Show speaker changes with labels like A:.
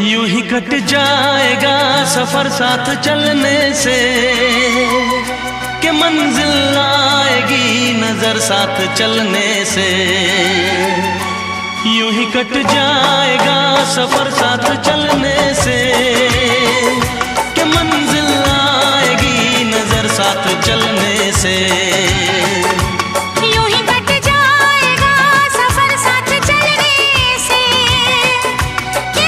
A: यूं ही कट जाएगा सफर साथ चलने से, कि मंजिल आएगी नजर साथ चलने से। यूं ही कट जाएगा सफर साथ